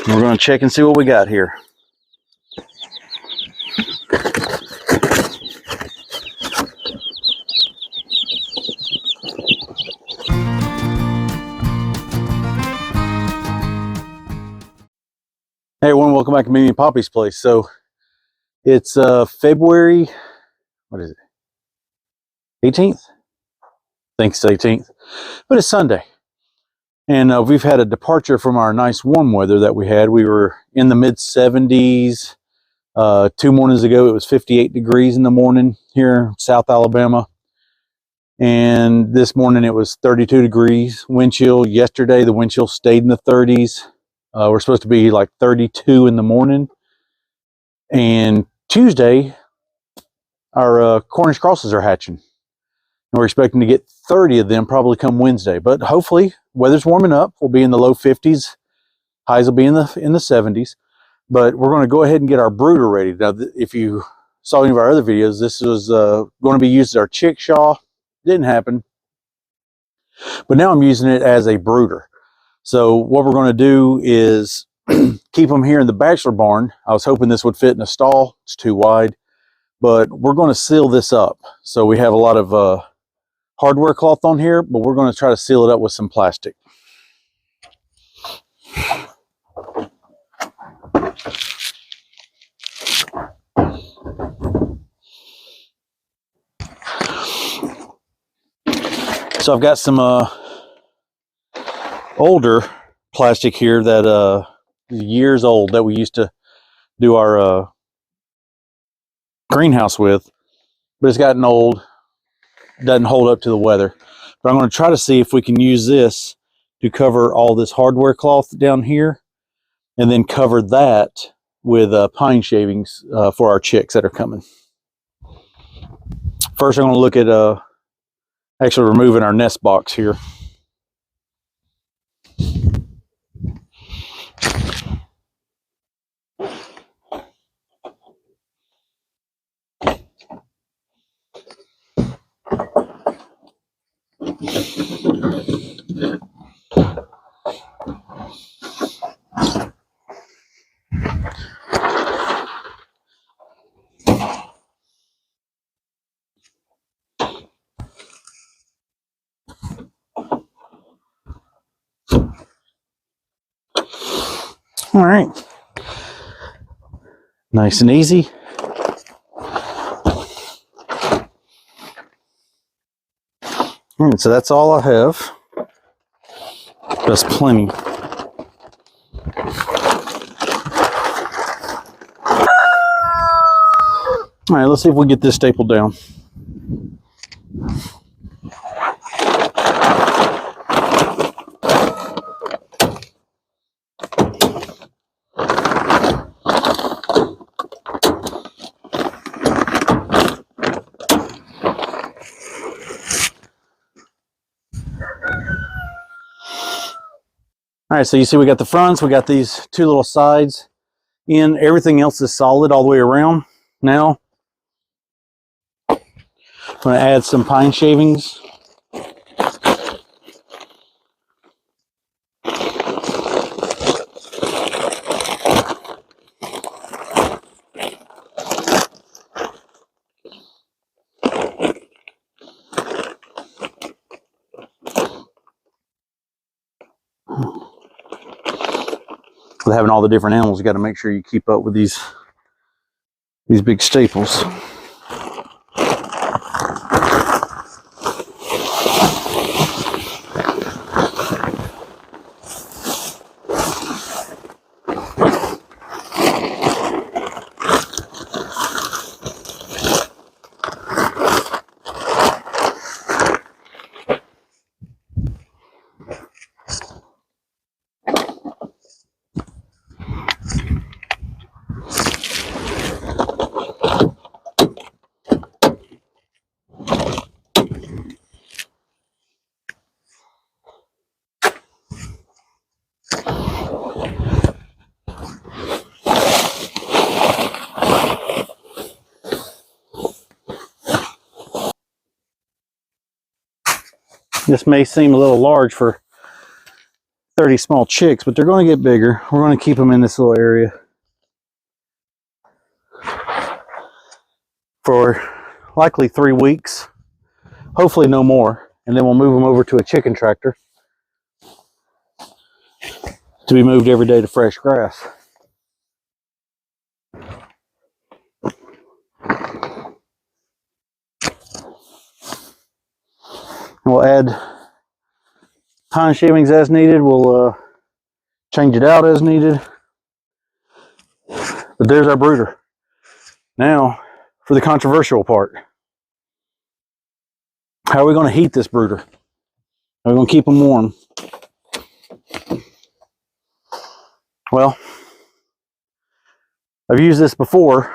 We're going to check and see what we got here. Hey everyone, welcome back to Mimi and Poppy's place. So it's February, what is it? 18th? I think it's 18th, but it's Sunday. And we've had a departure from our nice warm weather that we had. We were in the mid 70s. 2 mornings ago, it was 58 degrees in the morning here in South Alabama. And this morning it was 32 degrees. Wind chill yesterday, the wind chill stayed in the 30s. We're supposed to be like 32 in the morning. And Tuesday, our Cornish crosses are hatching. And we're expecting to get 30 of them probably come Wednesday. But hopefully, weather's warming up. We'll be in the low 50s. Highs will be in the 70s. But we're going to go ahead and get our brooder ready. Now, if you saw any of our other videos, this was going to be used as our Chickshaw. Didn't happen. But now I'm using it as a brooder. So what we're going to do is keep them here in the bachelor barn. I was hoping this would fit in a stall. It's too wide. But we're going to seal this up. So we have a lot of hardware cloth on here, but we're going to try to seal it up with some plastic. So I've got some older plastic here that years old that we used to do our greenhouse with, but it's gotten old, doesn't hold up to the weather. But I'm going to try to see if we can use this to cover all this hardware cloth down here, and then cover that with pine shavings for our chicks that are coming. First, I'm going to look at actually removing our nest box here. All right, nice and easy. All right, so that's all I have. That's plenty. All right, let's see if we get this stapled down. All right, so you see we got the fronts, we got these 2 little sides in. Everything else is solid all the way around. Now, I'm going to add some pine shavings. With having all the different animals, you got to make sure you keep up with these big staples. This may seem a little large for 30 small chicks, but they're going to get bigger. We're going to keep them in this little area for likely 3 weeks, hopefully no more, and then we'll move them over to a chicken tractor to be moved every day to fresh grass. We'll add pine shavings as needed. We'll change it out as needed. But there's our brooder. Now for the controversial part. How are we going to heat this brooder? How are we going to keep them warm? Well, I've used this before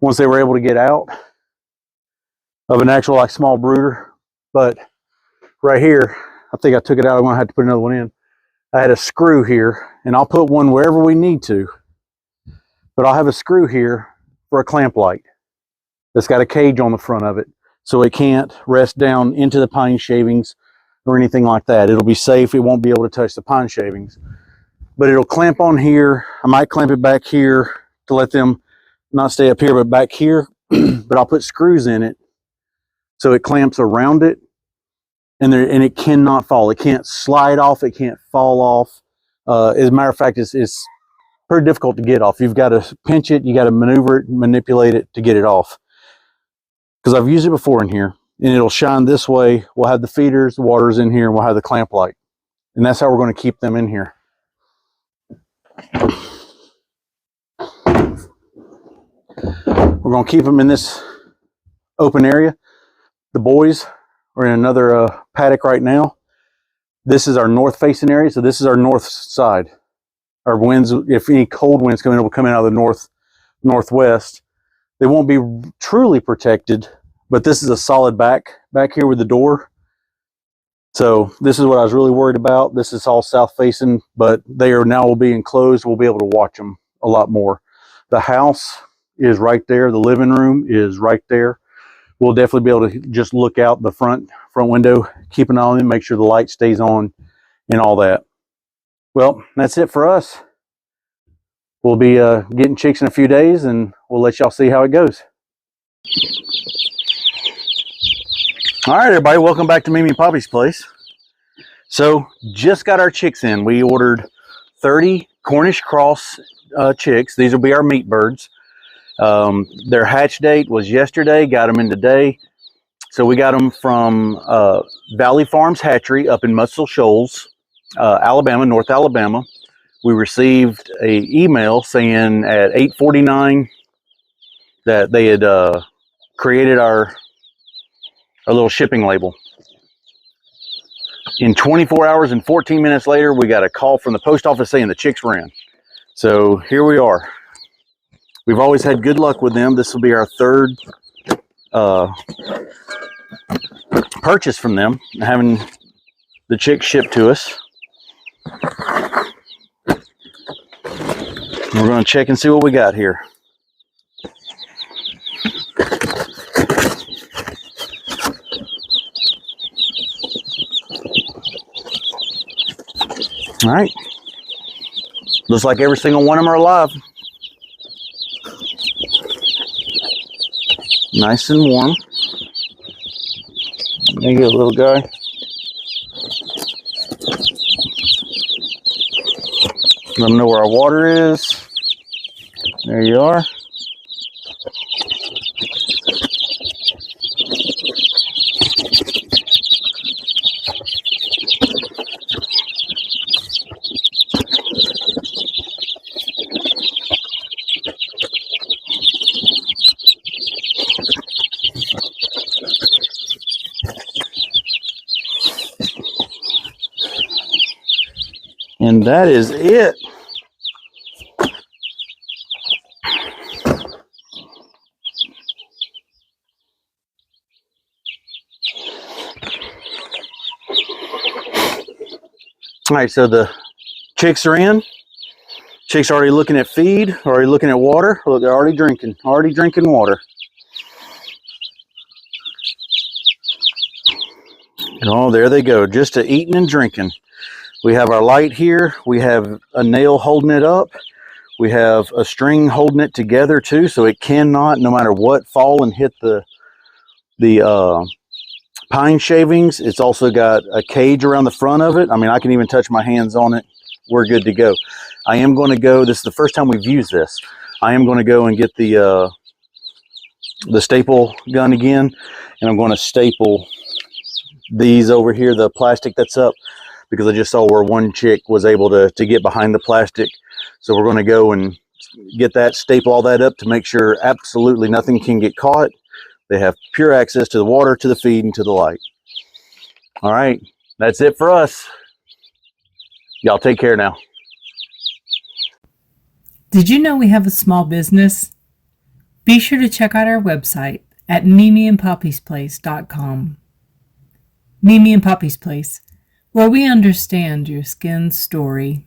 once they were able to get out of an actual like small brooder. But right here, I think I took it out. I'm going to have to put another one in. I had a screw here, and I'll put one wherever we need to. But I'll have a screw here for a clamp light that's got a cage on the front of it, so it can't rest down into the pine shavings or anything like that. It'll be safe. It won't be able to touch the pine shavings. But it'll clamp on here. I might clamp it back here to let them not stay up here, but back here. But I'll put screws in it so it clamps around it, and it cannot fall. It can't slide off. It can't fall off. As a matter of fact, it's pretty difficult to get off. You've got to pinch it. You got to maneuver it, manipulate it to get it off. Because I've used it before in here, and it'll shine this way. We'll have the feeders, the water's in here, and we'll have the clamp light. And that's how we're going to keep them in here. We're going to keep them in this open area. The boys are in another paddock right now. This is our north facing area, so this is our north side. Our winds, if any cold winds come in, it will come in out of the northwest. They won't be truly protected, but this is a solid back here with the door. So this is what I was really worried about. This is all south facing, but they are now will be enclosed. We'll be able to watch them a lot more. The house is right there. The living room is right there. We'll definitely be able to just look out the front window, keep an eye on them, make sure the light stays on and all that. Well, that's it for us. We'll be getting chicks in a few days, and we'll let y'all see how it goes. All right, everybody, welcome back to Mimi and Poppy's place. So, just got our chicks in. We ordered 30 Cornish Cross chicks. These will be our meat birds. Their hatch date was yesterday. Got them in today. So we got them from Valley Farms Hatchery up in Muscle Shoals, Alabama, North Alabama. We received an email saying at 8:49 that they had created our little shipping label. In 24 hours and 14 minutes later, we got a call from the post office saying the chicks were in. So here we are. We've always had good luck with them. This will be our third purchase from them, having the chicks shipped to us. We're going to check and see what we got here. All right. Looks like every single one of them are alive. Nice and warm. There you go, little guy. Let them know where our water is. There you are. And that is it. All right, so the chicks are in. Chicks are already looking at feed, already looking at water. Look, they're already drinking water. Oh, there they go, just to eating and drinking. We have our light here. We have a nail holding it up. We have a string holding it together too, so it cannot, no matter what, fall and hit the pine shavings. It's also got a cage around the front of it. I mean, I can even touch my hands on it. We're good to go. I am going to go, this is the first time we've used this. I am going to go and get the staple gun again, and I'm going to staple these over here, the plastic that's up, because I just saw where one chick was able to get behind the plastic. So we're going to go and get that, staple all that up to make sure absolutely nothing can get caught. They have pure access to the water, to the feed, and to the light. All right, that's it for us. Y'all take care now. Did you know we have a small business? Be sure to check out our website at mimiandpoppysplace.com. Mimi and Poppy's Place, where we understand your skin's story.